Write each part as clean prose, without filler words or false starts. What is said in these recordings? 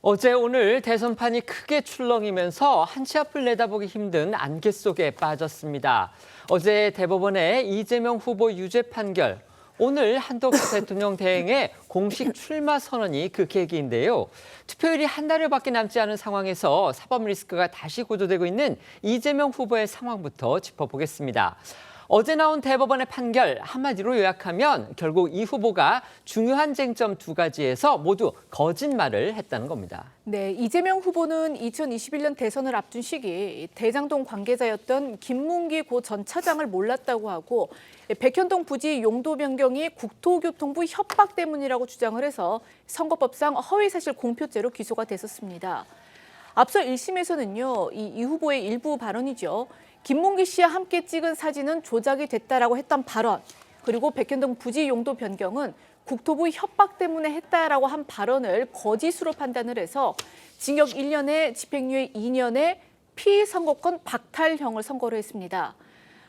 어제 오늘 대선판이 크게 출렁이면서 한치 앞을 내다보기 힘든 안개 속에 빠졌습니다. 어제 대법원의 이재명 후보 유죄 판결, 오늘 한덕수 대통령 대행의 공식 출마 선언이 그 계기인데요. 투표율이 한 달여밖에 남지 않은 상황에서 사법 리스크가 다시 고조되고 있는 이재명 후보의 상황부터 짚어보겠습니다. 어제 나온 대법원의 판결 한마디로 요약하면 결국 이 후보가 중요한 쟁점 두 가지에서 모두 거짓말을 했다는 겁니다. 네, 이재명 후보는 2021년 대선을 앞둔 시기 대장동 관계자였던 김문기 고 전 차장을 몰랐다고 하고 백현동 부지 용도 변경이 국토교통부 협박 때문이라고 주장을 해서 선거법상 허위사실 공표죄로 기소가 됐었습니다. 앞서 1심에서는요, 이 후보의 일부 발언이죠. 김문기 씨와 함께 찍은 사진은 조작이 됐다라고 했던 발언, 그리고 백현동 부지 용도 변경은 국토부 협박 때문에 했다라고 한 발언을 거짓으로 판단을 해서 징역 1년에 집행유예 2년에 피선거권 박탈형을 선고를 했습니다.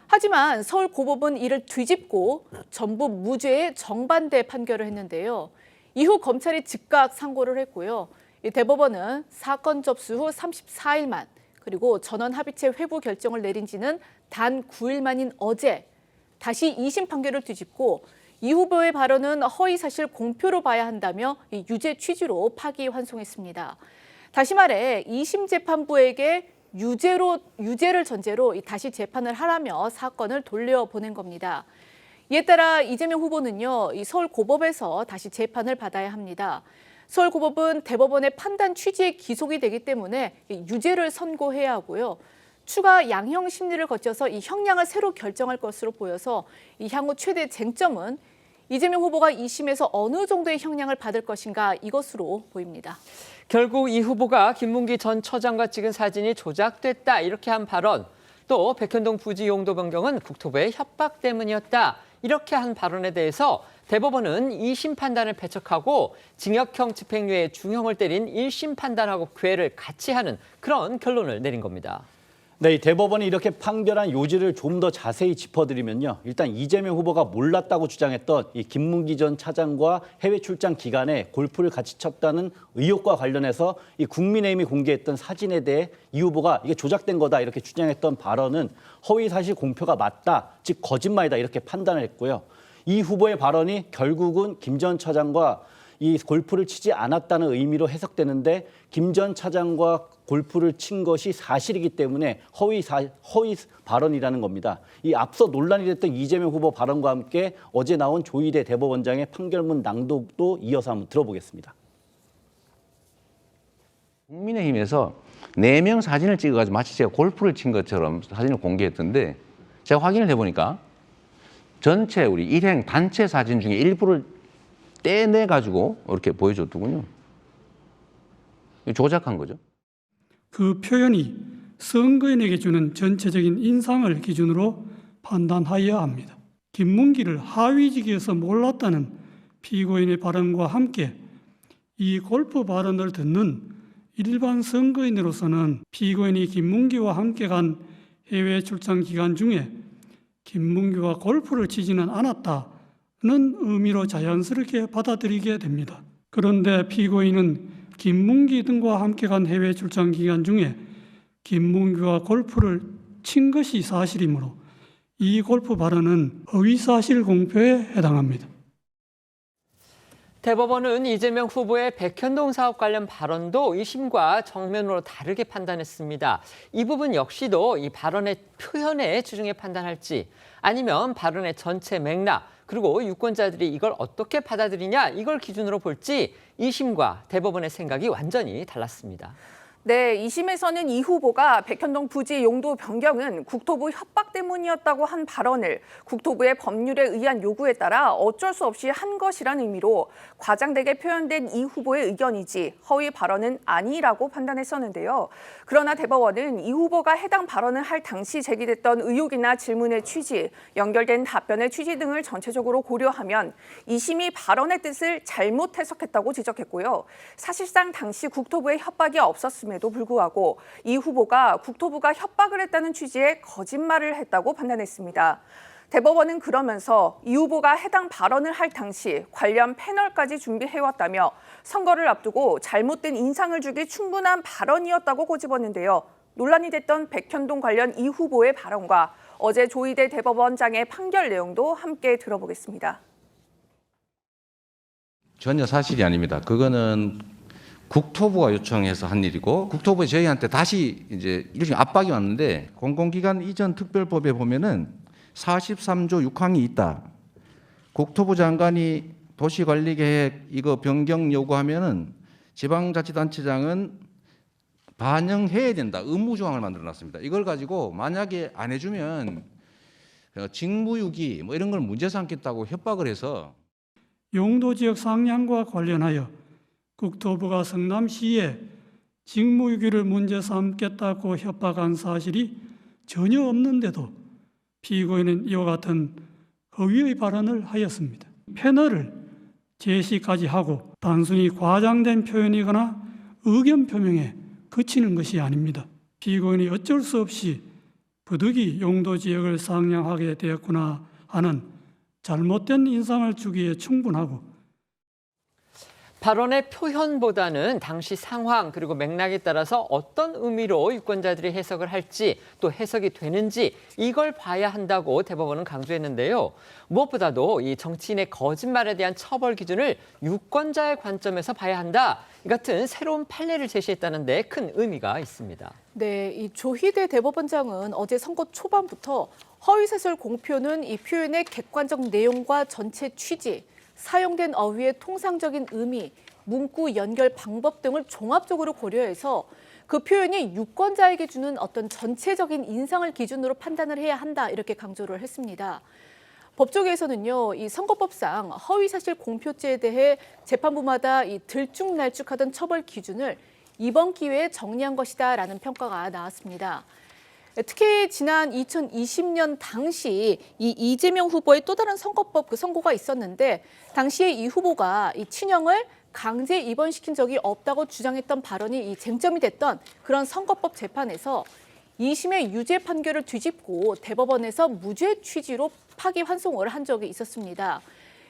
하지만 서울고법은 이를 뒤집고 전부 무죄의 정반대 판결을 했는데요. 이후 검찰이 즉각 상고를 했고요. 대법원은 사건 접수 후 34일 만, 그리고 전원 합의체 회부 결정을 내린 지는 단 9일 만인 어제 다시 2심 판결을 뒤집고 이 후보의 발언은 허위사실 공표로 봐야 한다며 유죄 취지로 파기환송했습니다. 다시 말해 2심 재판부에게 유죄를 전제로 다시 재판을 하라며 사건을 돌려보낸 겁니다. 이에 따라 이재명 후보는요, 이 서울고법에서 다시 재판을 받아야 합니다. 서울고법은 대법원의 판단 취지에 기속이 되기 때문에 유죄를 선고해야 하고요. 추가 양형 심리를 거쳐서 이 형량을 새로 결정할 것으로 보여서 이 향후 최대 쟁점은 이재명 후보가 2심에서 어느 정도의 형량을 받을 것인가 이것으로 보입니다. 결국 이 후보가 김문기 전 처장과 찍은 사진이 조작됐다 이렇게 한 발언, 또 백현동 부지 용도 변경은 국토부의 협박 때문이었다 이렇게 한 발언에 대해서 대법원은 2심 판단을 배척하고 징역형 집행유예 중형을 때린 1심 판단하고 궤를 같이 하는 그런 결론을 내린 겁니다. 네, 이 대법원이 이렇게 판결한 요지를 좀 더 자세히 짚어드리면요. 일단 이재명 후보가 몰랐다고 주장했던 이 김문기 전 차장과 해외 출장 기간에 골프를 같이 쳤다는 의혹과 관련해서 이 국민의힘이 공개했던 사진에 대해 이 후보가 이게 조작된 거다 이렇게 주장했던 발언은 허위사실 공표가 맞다, 즉 거짓말이다 이렇게 판단을 했고요. 이 후보의 발언이 결국은 김 전 차장과 이 골프를 치지 않았다는 의미로 해석되는데 김 전 차장과 골프를 친 것이 사실이기 때문에 허위 발언이라는 겁니다. 이 앞서 논란이 됐던 이재명 후보 발언과 함께 어제 나온 조희대 대법원장의 판결문 낭독도 이어서 한번 들어보겠습니다. 국민의힘에서 4명 사진을 찍어가지고 마치 제가 골프를 친 것처럼 사진을 공개했던데 제가 확인을 해보니까 전체 우리 일행 단체 사진 중에 일부를 떼내가지고 이렇게 보여줬더군요. 조작한 거죠. 그 표현이 선거인에게 주는 전체적인 인상을 기준으로 판단하여야 합니다. 김문기를 하위직에서 몰랐다는 피고인의 발언과 함께 이 골프 발언을 듣는 일반 선거인으로서는 피고인이 김문기와 함께 간 해외 출장 기간 중에 김문기가 골프를 치지는 않았다는 의미로 자연스럽게 받아들이게 됩니다. 그런데 피고인은 김문기 등과 함께 간 해외 출장 기간 중에 김문기가 골프를 친 것이 사실이므로 이 골프 발언은 허위사실 공표에 해당합니다. 대법원은 이재명 후보의 백현동 사업 관련 발언도 2심과 정면으로 다르게 판단했습니다. 이 부분 역시도 이 발언의 표현에 주중해 판단할지 아니면 발언의 전체 맥락 그리고 유권자들이 이걸 어떻게 받아들이냐 이걸 기준으로 볼지 2심과 대법원의 생각이 완전히 달랐습니다. 네, 2심에서는 이 후보가 백현동 부지 용도 변경은 국토부 협박 때문이었다고 한 발언을 국토부의 법률에 의한 요구에 따라 어쩔 수 없이 한 것이란 의미로 과장되게 표현된 이 후보의 의견이지 허위 발언은 아니라고 판단했었는데요. 그러나 대법원은 이 후보가 해당 발언을 할 당시 제기됐던 의혹이나 질문의 취지, 연결된 답변의 취지 등을 전체적으로 고려하면 2심이 발언의 뜻을 잘못 해석했다고 지적했고요. 사실상 당시 국토부의 협박이 없었음에도 불구하고 이 후보가 국토부가 협박을 했다는 취지의 거짓말을 했다고 판단했습니다. 대법원은 그러면서 이 후보가 해당 발언을 할 당시 관련 패널까지 준비해왔다며 선거를 앞두고 잘못된 인상을 주기 충분한 발언이었다고 꼬집었는데요. 논란이 됐던 백현동 관련 이 후보의 발언과 어제 조희대 대법원장의 판결 내용도 함께 들어보겠습니다. 전혀 사실이 아닙니다. 그거는 국토부가 요청해서 한 일이고 국토부에 저희한테 다시 이제 일종의 압박이 왔는데 공공기관 이전 특별법에 보면은 43조 6항이 있다. 국토부 장관이 도시관리계획 이거 변경 요구하면은 지방자치단체장은 반영해야 된다. 의무조항을 만들어놨습니다. 이걸 가지고 만약에 안 해주면 직무유기 뭐 이런 걸 문제 삼겠다고 협박을 해서 용도지역 상향과 관련하여 국토부가 성남시에 직무유기를 문제 삼겠다고 협박한 사실이 전혀 없는데도 피고인은 이와 같은 허위의 발언을 하였습니다. 패널을 제시까지 하고 단순히 과장된 표현이거나 의견 표명에 그치는 것이 아닙니다. 피고인이 어쩔 수 없이 부득이 용도지역을 상향하게 되었구나 하는 잘못된 인상을 주기에 충분하고 발언의 표현보다는 당시 상황 그리고 맥락에 따라서 어떤 의미로 유권자들이 해석을 할지 또 해석이 되는지 이걸 봐야 한다고 대법원은 강조했는데요. 무엇보다도 이 정치인의 거짓말에 대한 처벌 기준을 유권자의 관점에서 봐야 한다. 이 같은 새로운 판례를 제시했다는 데 큰 의미가 있습니다. 네, 이 조희대 대법원장은 어제 선거 초반부터 허위사실 공표는 이 표현의 객관적 내용과 전체 취지, 사용된 어휘의 통상적인 의미, 문구 연결 방법 등을 종합적으로 고려해서 그 표현이 유권자에게 주는 어떤 전체적인 인상을 기준으로 판단을 해야 한다 이렇게 강조를 했습니다. 법조계에서는요, 이 선거법상 허위사실 공표죄에 대해 재판부마다 이 들쭉날쭉하던 처벌 기준을 이번 기회에 정리한 것이다라는 평가가 나왔습니다. 특히 지난 2020년 당시 이 이재명 후보의 또 다른 선거법 선고가 있었는데 당시에 이 후보가 이 친형을 강제 입원시킨 적이 없다고 주장했던 발언이 이 쟁점이 됐던 그런 선거법 재판에서 2심의 유죄 판결을 뒤집고 대법원에서 무죄 취지로 파기환송을 한 적이 있었습니다.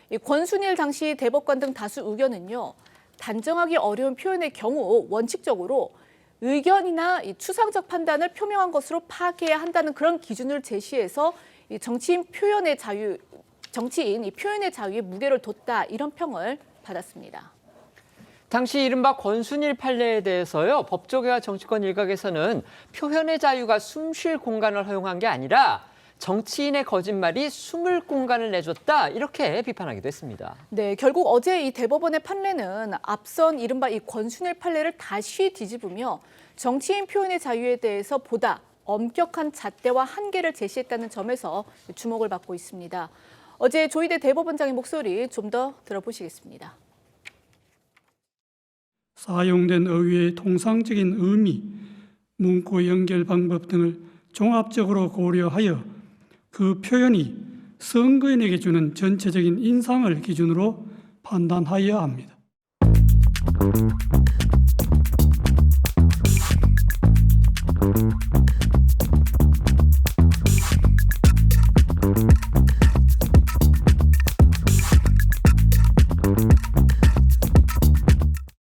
이 권순일 당시 대법관 등 다수 의견은요, 단정하기 어려운 표현의 경우 원칙적으로 의견이나 이 추상적 판단을 표명한 것으로 파악해야 한다는 그런 기준을 제시해서 이 정치인 표현의 자유에 무게를 뒀다 이런 평을 받았습니다. 당시 이른바 권순일 판례에 대해서요. 법조계와 정치권 일각에서는 표현의 자유가 숨 쉴 공간을 허용한 게 아니라 정치인의 거짓말이 숨을 공간을 내줬다 이렇게 비판하기도 했습니다. 네, 결국 어제 이 대법원의 판례는 앞선 이른바 이 권순일 판례를 다시 뒤집으며 정치인 표현의 자유에 대해서 보다 엄격한 잣대와 한계를 제시했다는 점에서 주목을 받고 있습니다. 어제 조희대 대법원장의 목소리 좀 더 들어보시겠습니다. 사용된 어휘의 통상적인 의미, 문구 연결 방법 등을 종합적으로 고려하여 그 표현이 선거인에게 주는 전체적인 인상을 기준으로 판단하여야 합니다.